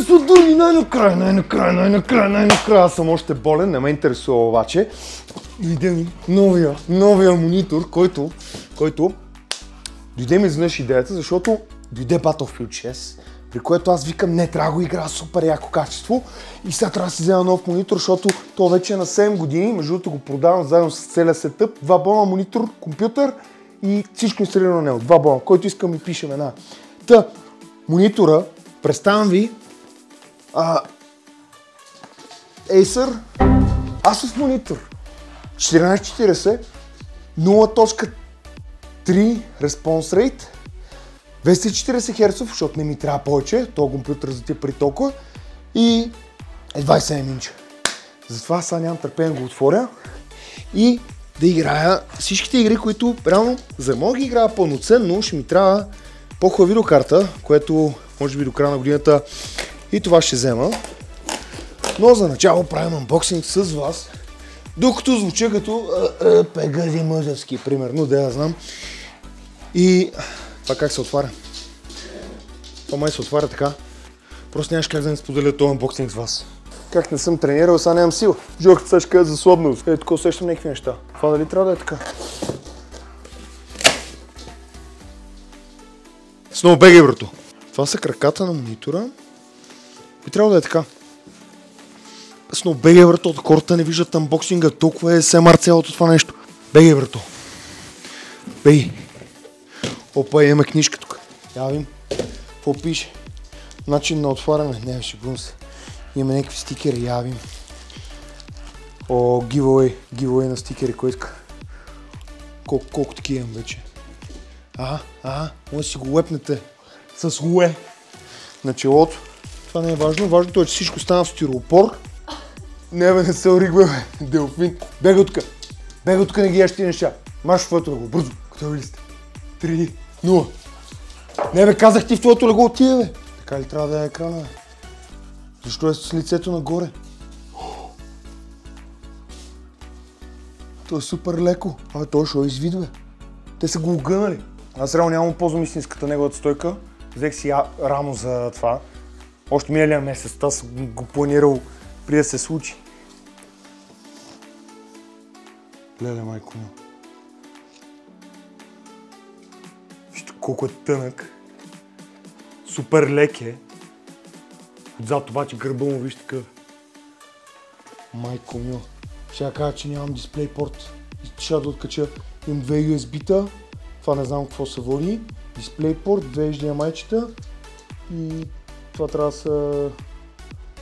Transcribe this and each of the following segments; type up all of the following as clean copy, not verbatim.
са други най-накрая. Аз съм още болен, не ме интересува обаче. Дойде ми новия монитор, който дойде ми изведнъж идеята, защото дойде Battlefield 6, при което аз викам, не, трябва да го играя супер яко качество и сега трябва да си взема нов монитор, защото то вече е на 7 години, между другото го продавам заедно с целия сетъп, 2 бона монитор, компютър и всичко инсталирано на него, 2 бона, който искам и пишем една. Та, монитора, представям ви Acer Asus монитор 1440, 0.3 response rate, 240 Hz, защото не ми трябва повече, този компютър за тия при толкова и е 27 инча. Затова сега нямам търпение да го отворя и да играя всичките игри, които реално за да мога да ги играя пълноценно, ще ми трябва по-хубава видеокарта, което може би до края на годината и това ще взема. Но за начало правим анбоксинг с вас, докато звуча като Пегади Мъжевски, примерно, да я знам. И това как се отваря? Това май се отваря така. Просто нямаш как да не споделя този анбоксинг с вас. Как не съм тренирал, сега нямам сила. Жорката сега ще кажа за слабност. Ето така усещам някакви неща. Това дали трябва да е така? Снова бегай, брато. Това са краката на монитора. И трябва да е така. Снова бегай, брато. Хората не виждат анбоксинга. Толкова е SMR цялото това нещо. Бегай, брато. Бегай. Опа, имаме книжка тук. Я видим. Какво пише? Начин на отваряне. Не, шегувам се. Имаме някакви стикери. Я видим. О, giveaway. Giveaway на стикери. Кой иска? Колко такива имам вече? Може да си го лепнете с луе на челото. Това не е важно. Важното е, че всичко стана в стиропор. Не бе, не се оригва, бе. Делфин. Бегай тук. Бегай тук, не ги яш ти неща. Маш в твоето легло. Бързо. Готови ли сте? 3, 0. Не бе, казах ти в твоето легло отиде, бе. Така ли трябва да е екрана, бе? Защо е с лицето нагоре? То е супер леко. Абе, той ще извид, бе. Те са го огънали. Аз реално нямам ползвам истинската неговата стойка. Взех си рамо за това. Още миналия месец. Аз съм го планирал преди да се случи. Леле, майко му. Вижте колко е тънък. Супер лек е. Отзад обаче гърба му вижте какъв. Майко мил. Ще кажа, че нямам дисплейпорт. Ще да откача. Имам 2 USB-та. Това не знам какво се води. Дисплейпорт, 2 HDMI-чета и това трябва да са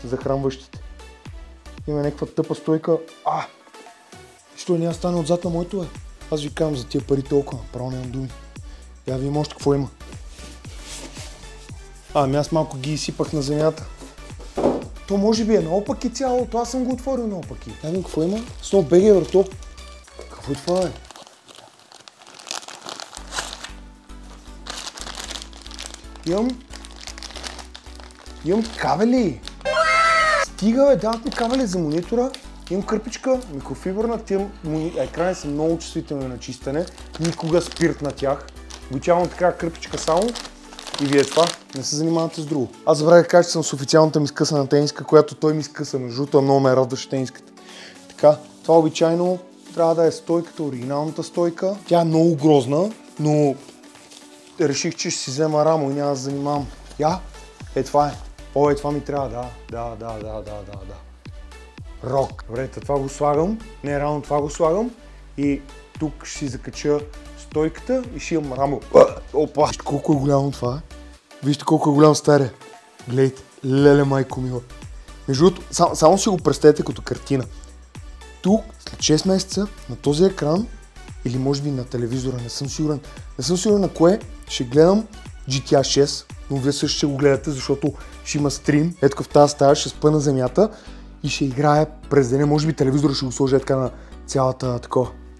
захранващите. Има някаква тъпа стойка. Що няма стане отзад на моето, бе? Аз ви казвам за тия пари толкова. Право нямам думи. Я видим още какво има. Аз малко ги изсипах на земята. То може би е наопаки цялото. Аз съм го отворил наопаки. Я видим какво има. Снова бегай, върто. Какво е това, бе? Имам кабели. Стига, бе, дават ми кабели за монитора. Имам кърпичка, микрофибърна, тия екрани са много чувствителни на чистене. Никога спирт на тях. Обичавам така кърпичка само и вие това, не се занимавате с друго. Аз забравих да кажа, че съм с официалната ми скъсана тениска, която той ми скъса. Между другото, много ме радваше тениската. Така, това обичайно трябва да е стойката, оригиналната стойка. Тя е много грозна, но реших, че ще си взема рамо и няма да се занимавам. Това е. Това ми трябва, да. Рок. Добре, това го слагам. Не, реално това го слагам. И тук ще си закача стойката и ще имам рамо. Опа! Вижте колко е голямо това. Вижте колко е голям старе. Гледайте. Леле, майко мила. Между другото, само си го представете като картина. Тук, след 6 месеца, на този екран, или може би на телевизора, не съм сигурен. Не съм сигурен на кое, ще гледам GTA 6, но вие също ще го гледате, защото ще има стрим. Ето в тази стая ще спа на земята и ще играя през деня. Може би телевизора ще го сложа така на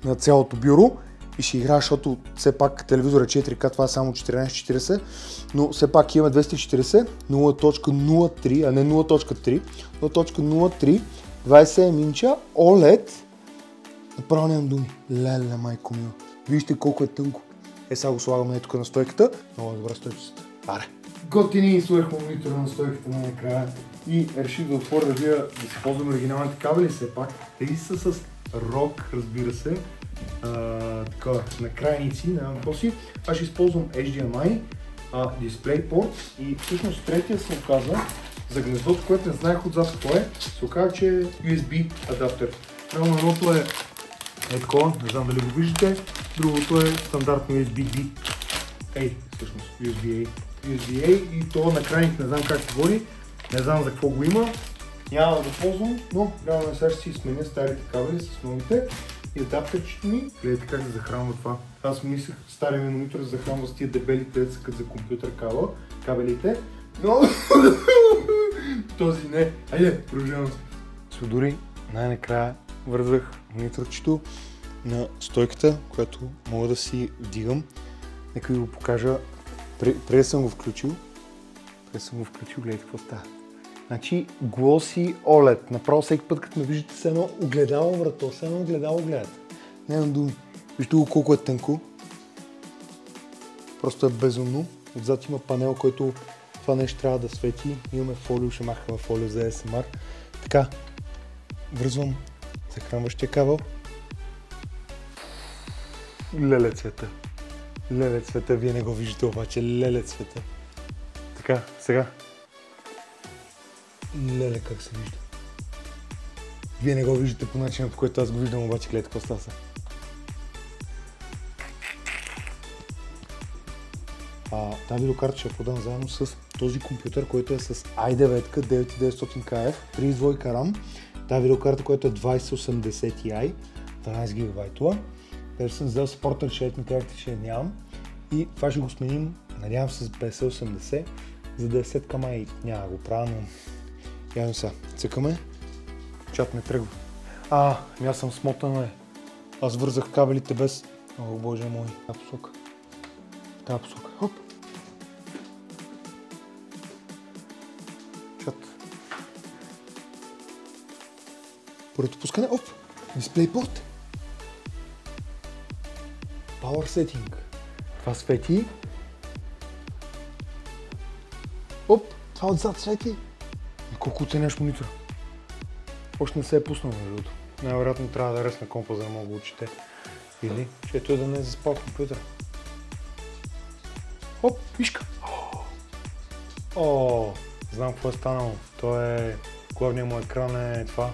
на цялото бюро и ще играя, защото все пак телевизор е 4К, това е само 1440, но все пак имаме 240, 0.03, а не 0.3, 0.03, 27 инча, OLED. Направо нямам думи. Леле, майко мила. Вижте колко е тънко. Сега го слагаме тук на стойката. Много добра стойката. Аре. готини, сложихме монитора на стойката най-накрая и реших да отворя да видя да си ползвам оригиналните кабели все пак. Тези са с ROG, разбира се, на крайници, на въпроси. Аз ще използвам HDMI, DisplayPort и всъщност третия се оказа за гнездото, което не знаех отзад какво е, се оказа, че е USB адаптер. Едното е такова, не знам дали го виждате, другото е стандартно USB-B. Всъщност USB-A. USB-A и то на крайник не знам как се води, не знам за какво го има, няма да го ползвам, но реално сега ще си сменя старите кабели с новите и адаптерчето ми. Гледайте как да захранва това. Аз мислех стария ми монитор да захранва с тия дебелите, деца като за компютър кабелите, но този не. Айде, продължавам се. Дори най-накрая вързвах мониторчето на стойката, която мога да си вдигам. Нека ви го покажа. Преди съм го включил. Гледайте какво става. Значи Glossy OLED. Направо всеки път, като ме виждате с едно огледало врато, с едно огледало гледате. Нямам думи. Вижте го колко е тънко. Просто е безумно. Отзад има панел, който това нещо трябва да свети. Имаме фолио, ще махаме фолио за ASMR. Така, връзвам захранващия кабел. Леле цвета. Леле цвета, вие не го виждате обаче. Леле цвета. Така, сега. Леле как се вижда. Вие не го виждате по начина, по който аз го виждам, обаче гледайте какво става. Тази видеокарта ще я подам заедно с този компютър, който е с i9 9900KF, 32 RAM. Тази видеокарта, която е 2080 Ti, 12 GB. Вече съм взел спортен шейтни карти, че нямам. И това ще го сменим, надявам се, с 5080, за да е сетка май няма да го правя, но явно сега. Цъкаме. Чат ме тръгва. Аз съм смотан, Аз вързах кабелите без... О, боже мой. Тази посока. Хоп. Чат. Първото пускане. Оп. DisplayPort. Power Setting. Това свети. Оп. Това отзад свети. И колко оценяш монитора? Още не се е пуснал между другото. Най-вероятно трябва да ресна компа, за да мога да го чете. Или че той да не е заспал компютъра. Оп, мишка! Знам какво е станало. Главният му екран е това.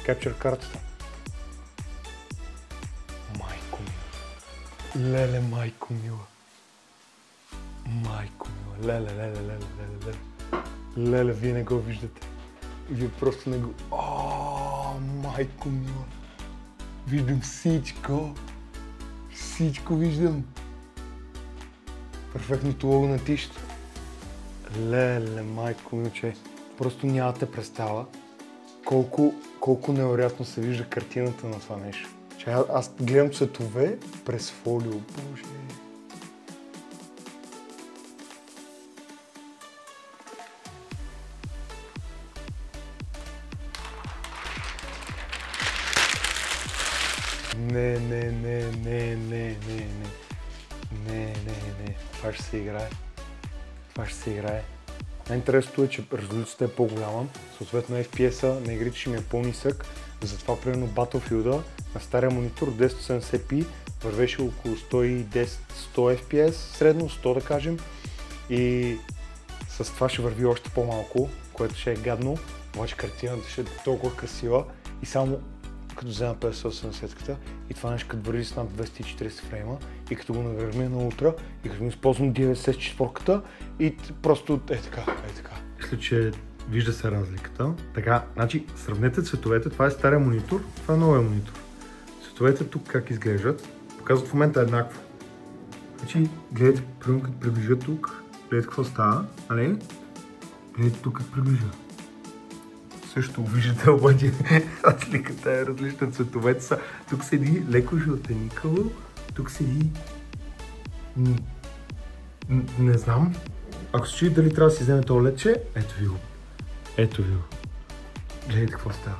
Capture картата. Майко мила. Леле, майко мила. Майко мила. Леле. Леле, вие не го виждате. Вие просто не го... майко мила. Виждам всичко. Всичко виждам. Перфектното лого на тишето. Леле, майко милче. Просто нямате представа колко невероятно се вижда картината на това нещо. Аз гледам цветове през фолио. Боже. Не. Това ще се играе. Най-интересното е, че резолюцията е по-голяма, съответно FPS-а на игрите ще ми е по-нисък, затова примерно Battlefield-а на стария монитор 1080p вървеше около 110-100 FPS, средно 100 да кажем, и с това ще върви още по-малко, което ще е гадно, обаче картината ще е толкова красива и само като взема 5080-ката и това нещо като върви с над 240 фрейма и като го нагърмя на ултра и като го използвам DLSS 4-ката и просто е така. Мисля, че вижда се разликата. Така, значи сравнете цветовете, това е стария монитор, това е новия монитор. Цветовете тук как изглеждат, показват в момента еднакво. Значи, гледайте, примерно като приближа тук, гледайте какво става, нали? Гледайте тук като приближа. Също виждате, обаче разликата е различна, цветовете са. Тук седи леко жълтеникаво, тук седи... Не знам. Ако се чуди дали трябва да си вземете оледче, ето ви го. Гледайте какво става.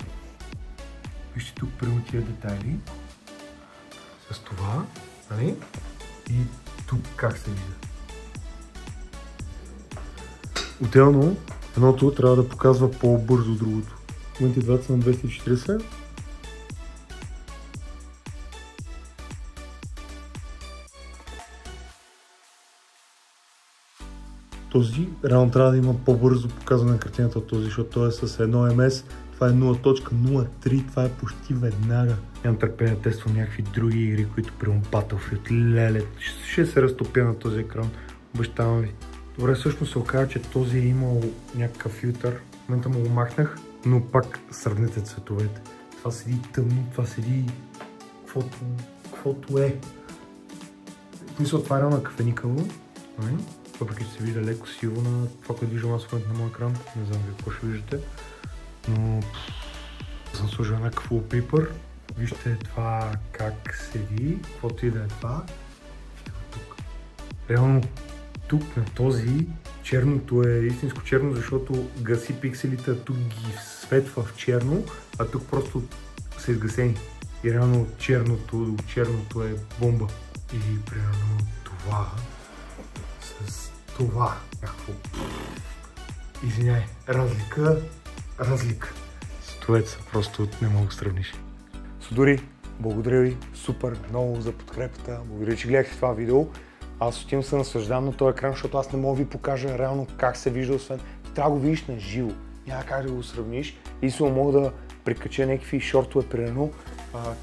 Вижте тук прямо тия детайли. С това, нали? И тук как се вижда. Отделно, едното трябва да показва по-бързо другото. В момента двата са на 240. Този реално трябва да има по-бързо показване на картината от този, защото той е с 1 ms, това е 0.03, това е почти веднага. Нямам търпение да тествам някакви други игри, които приемам Battlefield, леле, ще се разтопя на този екран, обещавам ви. Добре, всъщност се оказа, че този е имал някакъв филтър, в момента му го махнах, но пак сравнете цветовете. Това седи тъмно, това седи каквото е. Мисля, това е реално кафеникаво. Въпреки че се вижда леко сиво на това, което виждам аз в момента на моя екран. Не знам вие какво ще виждате. Но съм сложил някакъв wallpaper. Вижте това как седи, каквото и да е това. Вижте го тук. Реално тук на този черното е истинско черно, защото гаси пикселите, а тук ги светва в черно, а тук просто са изгасени. И реално черното е бомба. И примерно това с това някакво. Извиняй, разлика. Стоец просто не мога да сравниш. Содори, благодаря ви супер много за подкрепата. Благодаря, че гледахте това видео. Аз отивам се наслаждавам на този екран, защото аз не мога да ви покажа реално как се вижда, освен трябва да го видиш на живо. Няма как да го сравниш. И само мога да прикача някакви шортове, примерно,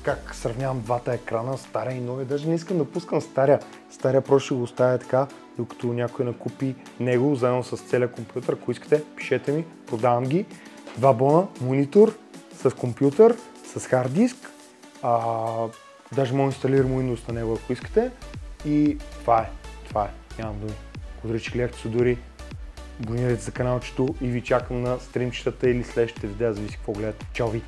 как сравнявам двата екрана, стария и новия. Даже не искам да пускам стария. Стария просто ще го оставя така, докато някой накупи него, заедно с целия компютър. Ако искате, пишете ми, продавам ги. 2 бона, монитор с компютър, с хард диск. Даже мога да инсталирам Windows на него, ако искате. И това е. Нямам думи. Благодаря, че гледахте Содори. Абонирайте за каналчето и ви чакам на стримчетата или следващите видеа, зависи какво гледате. Чао ви!